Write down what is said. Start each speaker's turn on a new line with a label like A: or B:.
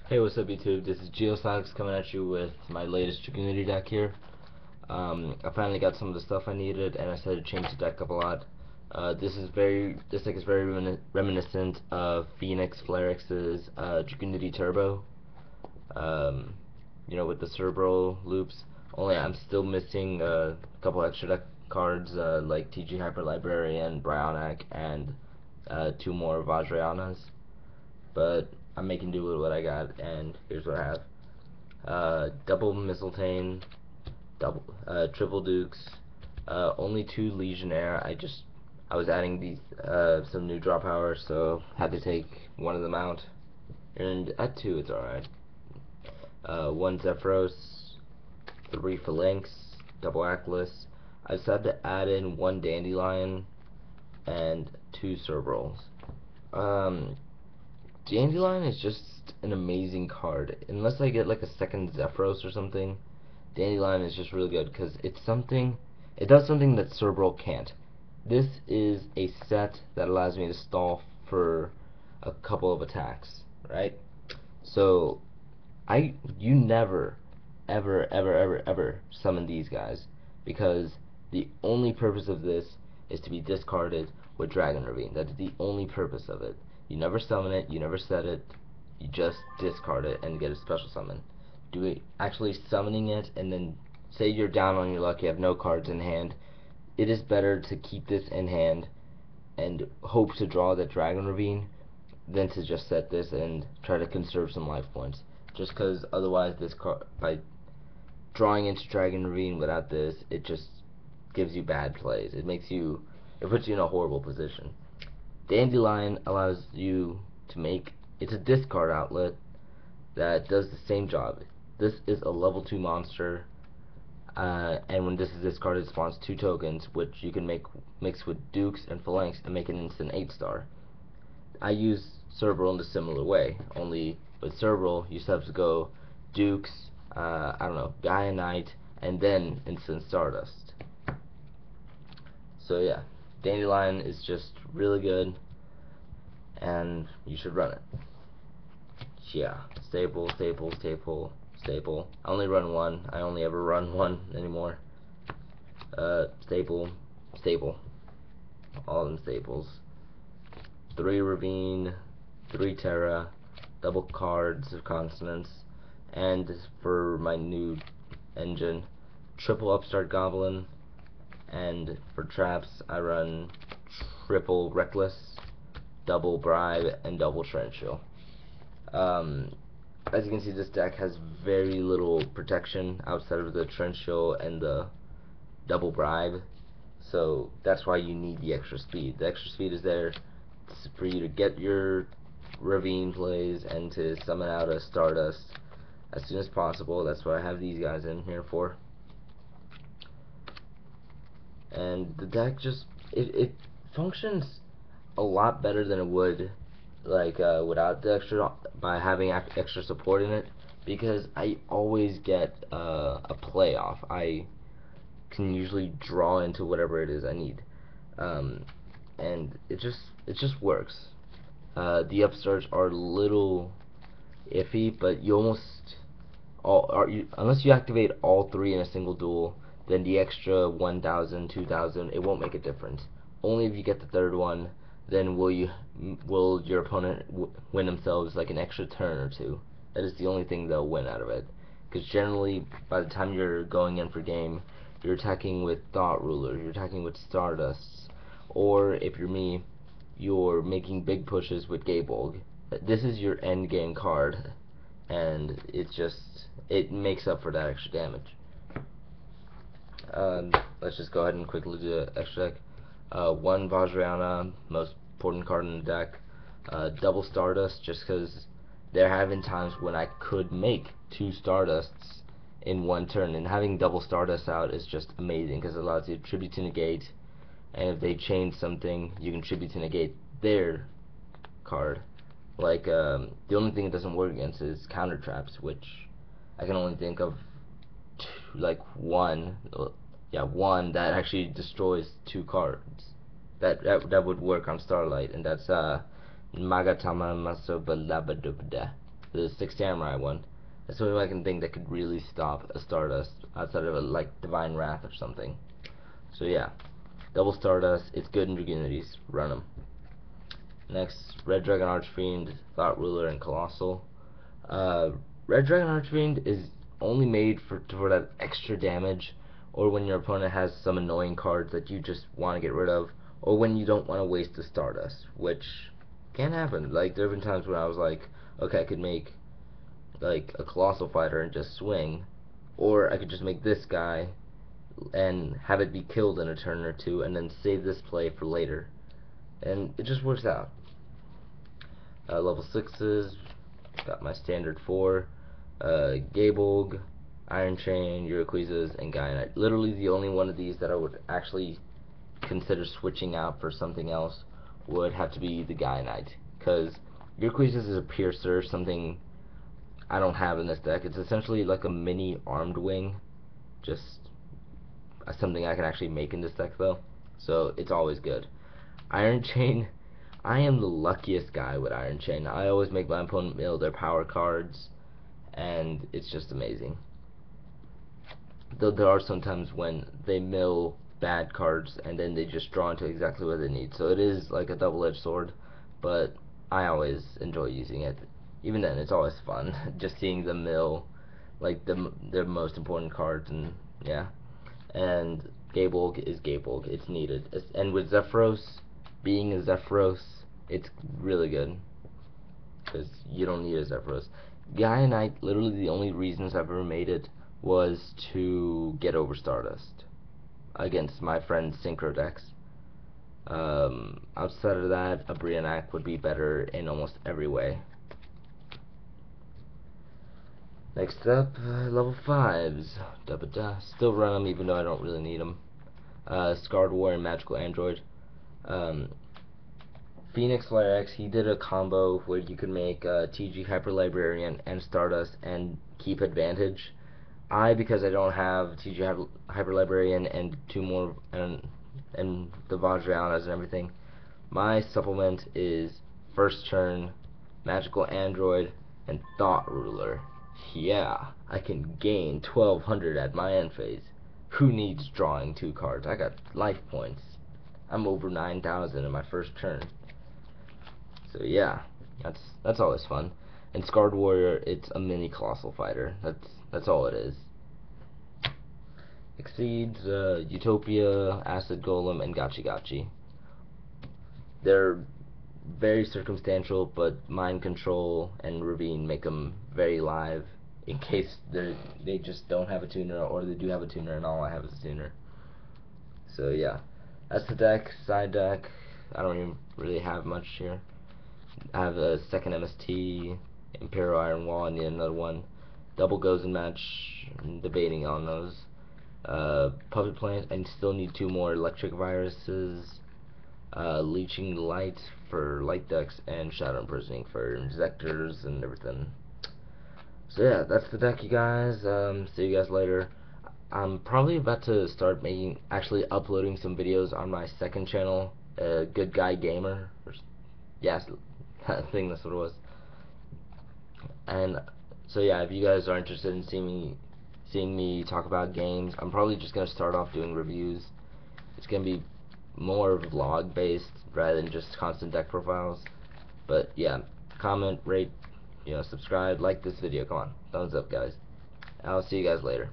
A: Hey, what's up YouTube? This is Geosonics coming at you with my latest Dragunity deck here. I finally got some of the stuff I needed, and I started to change the deck up a lot. This deck is very reminiscent of Phoenix Flarex's Dragunity Turbo. With the Cerebral loops. Only I'm still missing a couple extra deck cards like TG Hyper Librarian, Bryonac, and 2 more Vajrayanas. But I'm making do with what I got, and here's what I have. Double Mistletoe, triple Dukes, only 2 Legionnaire. I was adding these some new draw power, so had to take one of them out. And at 2, it's alright. 1 Zephyros, 3 Phalanx, double Atlas. I decided to add in 1 Dandelion and 2 Cerebrals. Dandelion is just an amazing card. Unless I get like a second Zephyros or something, Dandelion is just really good because it does something that Cerebral can't. This is a set that allows me to stall for a couple of attacks, right? So you never ever summon these guys, because the only purpose of this is to be discarded with Dragon Ravine. That is the only purpose of it. You never summon it, you never set it, you just discard it and get a special summon. Actually summoning it, and then say you're down on your luck, you have no cards in hand, it is better to keep this in hand and hope to draw that Dragon Ravine than to just set this and try to conserve some life points. Just because otherwise this card, by drawing into Dragon Ravine without this, it just gives you bad plays. It puts you in a horrible position. Dandelion allows you to it's a discard outlet that does the same job. This is a level 2 monster, and when this is discarded, it spawns 2 tokens, which you can mix with Dukes and Phalanx and make an instant 8-star. I use Cerebral in a similar way, only with Cerebral you still have to go Dukes, Gaia Knight, and then instant Stardust. So yeah, Dandelion is just really good, and you should run it. Yeah, staple. I only run 1. I only ever run 1 anymore. Staple. All of them staples. 3 Ravine, 3 Terra, double cards of consonants, and for my new engine, triple Upstart Goblin, and for traps I run triple Reckless, double Bribe, and double Trenchial. As you can see, this deck has very little protection outside of the Trenchial and the double Bribe, so that's why you need the extra speed. The extra speed is there for you to get your Ravine plays and to summon out a Stardust as soon as possible. That's what I have these guys in here for. And the deck just it functions a lot better than it would without the extra, by having extra support in it, because I always get a playoff. I can usually draw into whatever it is I need, and it just works. The upstarts are a little iffy, but you almost unless you activate all 3 in a single duel, then the extra 1,000, 2,000, it won't make a difference. Only if you get the 3rd one, then will your opponent win themselves like an extra turn or 2. That is the only thing they'll win out of it. Because generally, by the time you're going in for game, you're attacking with Thought Rulers, you're attacking with Stardusts, or if you're me, you're making big pushes with Gabolg. This is your end game card, and it makes up for that extra damage. Let's just go ahead and quickly do the extra deck. 1 Vajrayana, most important card in the deck. Double Stardust, just because there have been times when I could make 2 Stardusts in 1 turn, and having double Stardust out is just amazing because it allows you to tribute to negate, and if they change something, you can tribute to negate their card. The only thing it doesn't work against is counter traps, which I can only think of one that actually destroys 2 cards that would work on Starlight, and that's Magatama Maso Balabadubda. the Six Samurai one. That's the only one I can think that could really stop a Stardust outside of a, like Divine Wrath or something. So yeah, double Stardust. It's good in Dragunities. Run them. Next, Red Dragon Archfiend, Thought Ruler, and Colossal. Red Dragon Archfiend is only made for that extra damage, or when your opponent has some annoying cards that you just want to get rid of, or when you don't want to waste the Stardust, which can happen. Like, there have been times when I was like, okay, I could make like a Colossal Fighter and just swing, or I could just make this guy and have it be killed in a turn or two, and then save this play for later, and it just works out. Level 6s, got my standard 4, Gabolg, Iron Chain, Urquizzes, and Gaia Knight. Literally the only one of these that I would actually consider switching out for something else would have to be the Gaia Knight, because Urquizzes is a piercer, something I don't have in this deck. It's essentially like a mini armed wing, just something I can actually make in this deck though, so it's always good. Iron Chain, I am the luckiest guy with Iron Chain. I always make my opponent mill their power cards, and it's just amazing. Though there are some times when they mill bad cards and then they just draw into exactly what they need, so it is like a double-edged sword, but I always enjoy using it. Even then, it's always fun just seeing them mill like their most important cards, and yeah. And Gabolg is Gabolg. It's needed. And with Zephyros being a Zephyros, it's really good, because you don't need a Zephyros. Gaia Knight, literally the only reasons I've ever made it was to get over Stardust against my friend's Synchro decks. Outside of that, a Brianak would be better in almost every way. Next up, level 5s. Still run them even though I don't really need them. Scarred War and Magical Android. Phoenix Flyer X, he did a combo where you could make TG Hyper Librarian and Stardust and keep advantage. Because I don't have TG Hyper Librarian and two more and the Vajrayanas and everything, my supplement is first turn Magical Android and Thought Ruler. Yeah, I can gain 1200 at my end phase. Who needs drawing 2 cards? I got life points. I'm over 9,000 in my first turn. So yeah, that's always fun. And Scarred Warrior, it's a mini Colossal Fighter. That's all it is. Exceeds, Utopia, Acid Golem, and Gachi Gachi. They're very circumstantial, but Mind Control and Ravine make them very live in case they just don't have a tuner, or they do have a tuner and all I have is a tuner. So yeah, that's the deck. Side deck, I don't even really have much here. I have a second MST, Imperial Iron Wall, I need another one. Double Gozen match, I'm debating on those. Puppet Plant, I still need 2 more Electric Viruses. Leeching Light for light decks, and Shadow Imprisoning for Injectors and everything. So yeah, that's the deck, you guys. See you guys later. I'm probably about to start actually uploading some videos on my second channel, Good Guy Gamer. Yes, I think that's what it was. And so yeah, if you guys are interested in seeing me talk about games, I'm probably just gonna start off doing reviews. It's gonna be more vlog based rather than just constant deck profiles. But yeah, comment, rate, subscribe, like this video. Come on, thumbs up, guys. I'll see you guys later.